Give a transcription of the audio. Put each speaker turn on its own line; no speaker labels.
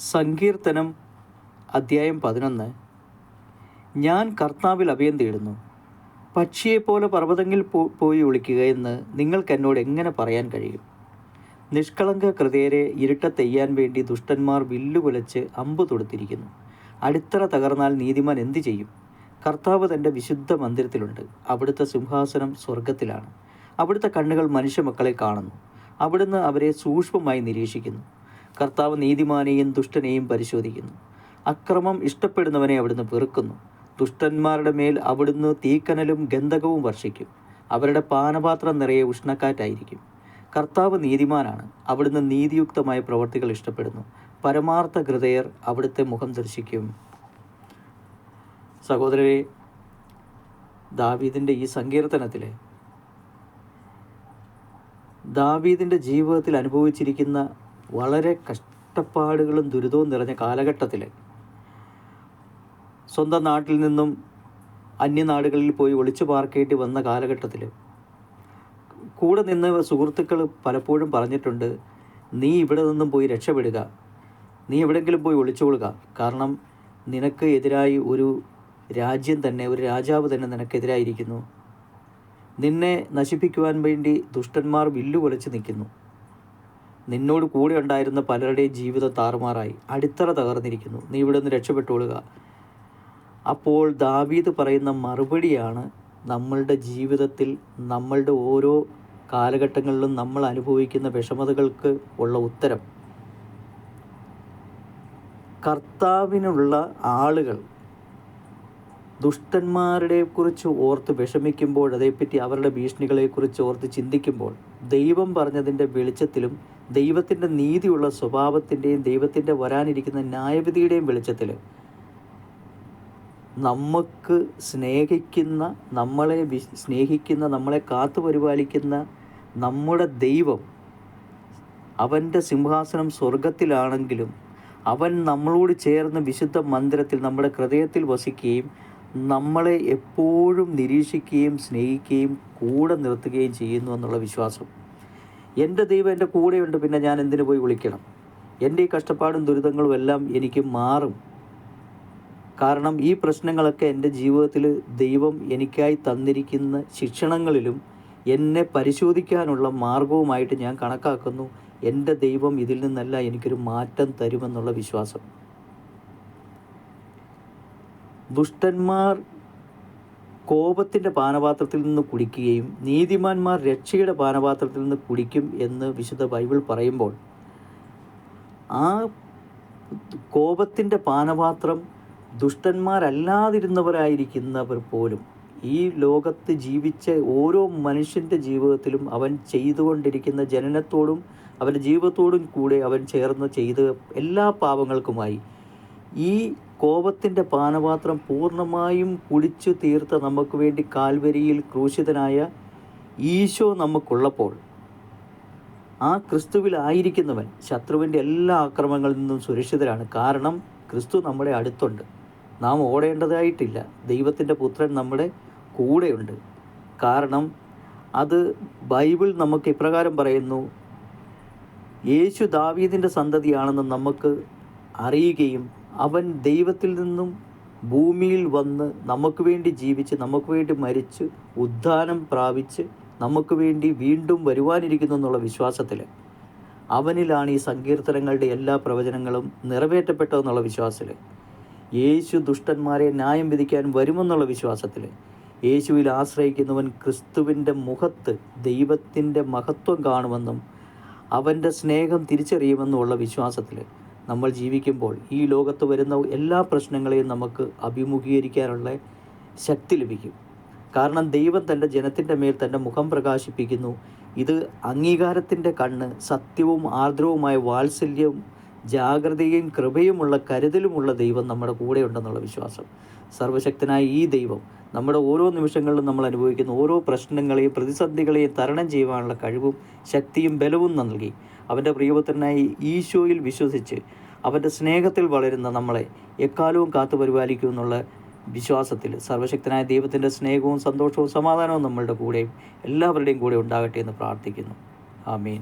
സങ്കീർത്തനം അദ്ധ്യായം 11. ഞാൻ കർത്താവിൽ അഭയം തേടുന്നു. പക്ഷിയെപ്പോലെ പർവ്വതങ്ങളിൽ പോയി ഒളിക്കുക എന്ന് നിങ്ങൾക്ക് എന്നോട് എങ്ങനെ പറയാൻ കഴിയും? നിഷ്കളങ്ക ഹൃദയരെ ഇരുട്ടത്തെയ്യാൻ വേണ്ടി ദുഷ്ടന്മാർ വില്ലുകുലച്ച് അമ്പ് തൊടുത്തിരിക്കുന്നു. അടിത്തറ തകർന്നാൽ നീതിമാൻ എന്തു ചെയ്യും? കർത്താവ് തൻ്റെ വിശുദ്ധ മന്ദിരത്തിലുണ്ട്. അവിടുത്തെ സിംഹാസനം സ്വർഗത്തിലാണ്. അവിടുത്തെ കണ്ണുകൾ മനുഷ്യമക്കളെ കാണുന്നു. അവിടുന്ന് അവരെ സൂക്ഷ്മമായി നിരീക്ഷിക്കുന്നു. കർത്താവ് നീതിമാനെയും ദുഷ്ടനെയും പരിശോധിക്കുന്നു. അക്രമം ഇഷ്ടപ്പെടുന്നവനെ അവിടുന്ന് വെറുക്കുന്നു. ദുഷ്ടന്മാരുടെ മേൽ അവിടുന്ന് തീക്കനലും ഗന്ധകവും വർഷിക്കും. അവരുടെ പാനപാത്രം നിറയെ ഉഷ്ണക്കാറ്റായിരിക്കും. കർത്താവ് നീതിമാനാണ്. അവിടുന്ന് നീതിയുക്തമായ പ്രവർത്തികൾ ഇഷ്ടപ്പെടുന്നു. പരമാർത്ഥ ഹൃദയർ അവിടുത്തെ മുഖം ദർശിക്കും. സഹോദരരെ, ദാവീദിൻ്റെ ഈ സങ്കീർത്തനത്തിൽ ദാവീദിൻ്റെ ജീവിതത്തിൽ അനുഭവിച്ചിരിക്കുന്ന വളരെ കഷ്ടപ്പാടുകളും ദുരിതവും നിറഞ്ഞ കാലഘട്ടത്തിൽ സ്വന്തം നാട്ടിൽ നിന്നും അന്യനാടുകളിൽ പോയി ഒളിച്ചു പാർക്കേണ്ടി വന്ന കാലഘട്ടത്തിൽ കൂടെ നിന്ന് സുഹൃത്തുക്കൾ പലപ്പോഴും പറഞ്ഞിട്ടുണ്ട്, നീ ഇവിടെ നിന്നും പോയി രക്ഷപ്പെടുക, നീ എവിടെയെങ്കിലും പോയി ഒളിച്ചുകൊള്ളുക. കാരണം നിനക്ക് എതിരായി ഒരു രാജ്യം തന്നെ, ഒരു രാജാവ് തന്നെ നിനക്കെതിരായിരിക്കുന്നു. നിന്നെ നശിപ്പിക്കുവാൻ വേണ്ടി ദുഷ്ടന്മാർ വില്ലുകൊലച്ച് നിൽക്കുന്നു. നിന്നോട് കൂടെ ഉണ്ടായിരുന്ന പലരുടെയും ജീവിതം താറുമാറായി, അടിത്തറ തകർന്നിരിക്കുന്നു. നീ ഇവിടെ നിന്ന് രക്ഷപ്പെട്ടുകൊള്ളുക. അപ്പോൾ ദാവീദ് പറയുന്ന മറുപടിയാണ് നമ്മളുടെ ജീവിതത്തിൽ, നമ്മളുടെ ഓരോ കാലഘട്ടങ്ങളിലും നമ്മൾ അനുഭവിക്കുന്ന വിഷമതകൾക്ക് ഉള്ള ഉത്തരം. കർത്താവിനുള്ള ആളുകൾ ദുഷ്ടന്മാരുടെ കുറിച്ച് ഓർത്ത് വിഷമിക്കുമ്പോൾ, അതേപ്പറ്റി അവരുടെ ഭീഷണികളെക്കുറിച്ച് ഓർത്ത് ചിന്തിക്കുമ്പോൾ, ദൈവം പറഞ്ഞതിൻ്റെ വെളിച്ചത്തിലും ദൈവത്തിൻ്റെ നീതിയുള്ള സ്വഭാവത്തിൻ്റെയും ദൈവത്തിൻ്റെ വരാനിരിക്കുന്ന ന്യായവിധിയുടെയും വെളിച്ചത്തിൽ നമുക്ക് സ്നേഹിക്കുന്ന, നമ്മളെ കാത്തു പരിപാലിക്കുന്ന നമ്മുടെ ദൈവം, അവൻ്റെ സിംഹാസനം സ്വർഗത്തിലാണെങ്കിലും അവൻ നമ്മളോട് ചേർന്ന് വിശുദ്ധ മന്ദിരത്തിൽ നമ്മുടെ ഹൃദയത്തിൽ വസിക്കുകയും നമ്മളെ എപ്പോഴും നിരീക്ഷിക്കുകയും സ്നേഹിക്കുകയും കൂടെ നിർത്തുകയും ചെയ്യുന്നു എന്നുള്ള വിശ്വാസം. എൻ്റെ ദൈവം എൻ്റെ കൂടെയുണ്ട്, പിന്നെ ഞാൻ എന്തിനു പോയി വിളിക്കണം? എൻ്റെ ഈ കഷ്ടപ്പാടും ദുരിതങ്ങളും എല്ലാം എനിക്ക് മാറും. കാരണം ഈ പ്രശ്നങ്ങളൊക്കെ എൻ്റെ ജീവിതത്തിൽ ദൈവം എനിക്കായി തന്നിരിക്കുന്ന ശിക്ഷണങ്ങളിലും എന്നെ പരിശോധിക്കാനുള്ള മാർഗവുമായിട്ട് ഞാൻ കണക്കാക്കുന്നു. എൻ്റെ ദൈവം ഇതിൽ നിന്നല്ല എനിക്കൊരു മാറ്റം തരുമെന്നുള്ള വിശ്വാസം. ദുഷ്ടന്മാർ കോപത്തിൻ്റെ പാനപാത്രത്തിൽ നിന്ന് കുടിക്കുകയും നീതിമാന്മാർ രക്ഷയുടെ പാനപാത്രത്തിൽ നിന്ന് കുടിക്കും എന്ന് വിശുദ്ധ ബൈബിൾ പറയുമ്പോൾ, ആ കോപത്തിൻ്റെ പാനപാത്രം ദുഷ്ടന്മാരല്ലാതിരുന്നവരായിരിക്കുന്നവർ പോലും, ഈ ലോകത്ത് ജീവിച്ച ഓരോ മനുഷ്യൻ്റെ ജീവിതത്തിലും അവൻ ചെയ്തുകൊണ്ടിരിക്കുന്ന ജനനത്തോടും അവൻ്റെ ജീവിതത്തോടും കൂടെ അവൻ ചേർന്ന് ചെയ്ത എല്ലാ പാപങ്ങൾക്കുമായി ഈ കോപത്തിൻ്റെ പാനപാത്രം പൂർണ്ണമായും കുടിച്ചു തീർത്ത നമുക്ക് വേണ്ടി കാൽവരിയിൽ ക്രൂശിതനായ ഈശോ നമുക്കുള്ളപ്പോൾ, ആ ക്രിസ്തുവിലായിരിക്കുന്നവൻ ശത്രുവിൻ്റെ എല്ലാ ആക്രമണങ്ങളിൽ നിന്നും സുരക്ഷിതരാണ്. കാരണം ക്രിസ്തു നമ്മുടെ അടുത്തുണ്ട്. നാം ഓടേണ്ടതായിട്ടില്ല. ദൈവത്തിൻ്റെ പുത്രൻ നമ്മുടെ കൂടെയുണ്ട്. കാരണം അത് ബൈബിൾ നമുക്ക് ഇപ്രകാരം പറയുന്നു, യേശു ദാവീദിൻ്റെ സന്തതിയാണെന്ന് നമുക്ക് അറിയുകയും അവൻ ദൈവത്തിൽ നിന്നും ഭൂമിയിൽ വന്ന് നമുക്ക് വേണ്ടി ജീവിച്ച്, നമുക്ക് വേണ്ടി മരിച്ച്, ഉദ്ധാനം പ്രാപിച്ച് നമുക്ക് വേണ്ടി വീണ്ടും വരുവാനിരിക്കുന്നു എന്നുള്ള വിശ്വാസത്തിൽ, അവനിലാണ് ഈ സങ്കീർത്തനങ്ങളുടെ എല്ലാ പ്രവചനങ്ങളും നിറവേറ്റപ്പെട്ടതെന്നുള്ള വിശ്വാസത്തിൽ, യേശു ദുഷ്ടന്മാരെ ന്യായം വിധിക്കാൻ വരുമെന്നുള്ള വിശ്വാസത്തിൽ, യേശുവിൽ ആശ്രയിക്കുന്നവൻ ക്രിസ്തുവിൻ്റെ മുഖത്ത് ദൈവത്തിൻ്റെ മഹത്വം കാണുമെന്നും അവൻ്റെ സ്നേഹം തിരിച്ചറിയുമെന്നുമുള്ള വിശ്വാസത്തിൽ നമ്മൾ ജീവിക്കുമ്പോൾ ഈ ലോകത്ത് വരുന്ന എല്ലാ പ്രശ്നങ്ങളെയും നമുക്ക് അഭിമുഖീകരിക്കാനുള്ള ശക്തി ലഭിക്കും. കാരണം ദൈവം തൻ്റെ ജനത്തിൻ്റെ മേൽ തൻ്റെ മുഖം പ്രകാശിപ്പിക്കുന്നു. ഇത് അംഗീകാരത്തിൻ്റെ കണ്ണ്, സത്യവും ആർദ്രവുമായ വാത്സല്യവും ജാഗ്രതയും കൃപയുമുള്ള കരുതലുമുള്ള ദൈവം നമ്മുടെ കൂടെയുണ്ടെന്നുള്ള വിശ്വാസം. സർവശക്തനായ ഈ ദൈവം നമ്മുടെ ഓരോ നിമിഷങ്ങളിലും നമ്മൾ അനുഭവിക്കുന്ന ഓരോ പ്രശ്നങ്ങളെയും പ്രതിസന്ധികളെയും തരണം ചെയ്യുവാനുള്ള കഴിവും ശക്തിയും ബലവും നൽകി അവൻ്റെ പ്രിയപുത്രനായി ഈശോയിൽ വിശ്വസിച്ച് അവൻ്റെ സ്നേഹത്തിൽ വളരുന്ന നമ്മളെ എക്കാലവും കാത്തു പരിപാലിക്കുമെന്നുള്ള വിശ്വാസത്തിൽ സർവശക്തനായ ദൈവത്തിൻ്റെ സ്നേഹവും സന്തോഷവും സമാധാനവും നമ്മളുടെ കൂടെയും എല്ലാവരുടെയും കൂടെ ഉണ്ടാകട്ടെ എന്ന് പ്രാർത്ഥിക്കുന്നു. ആമേൻ.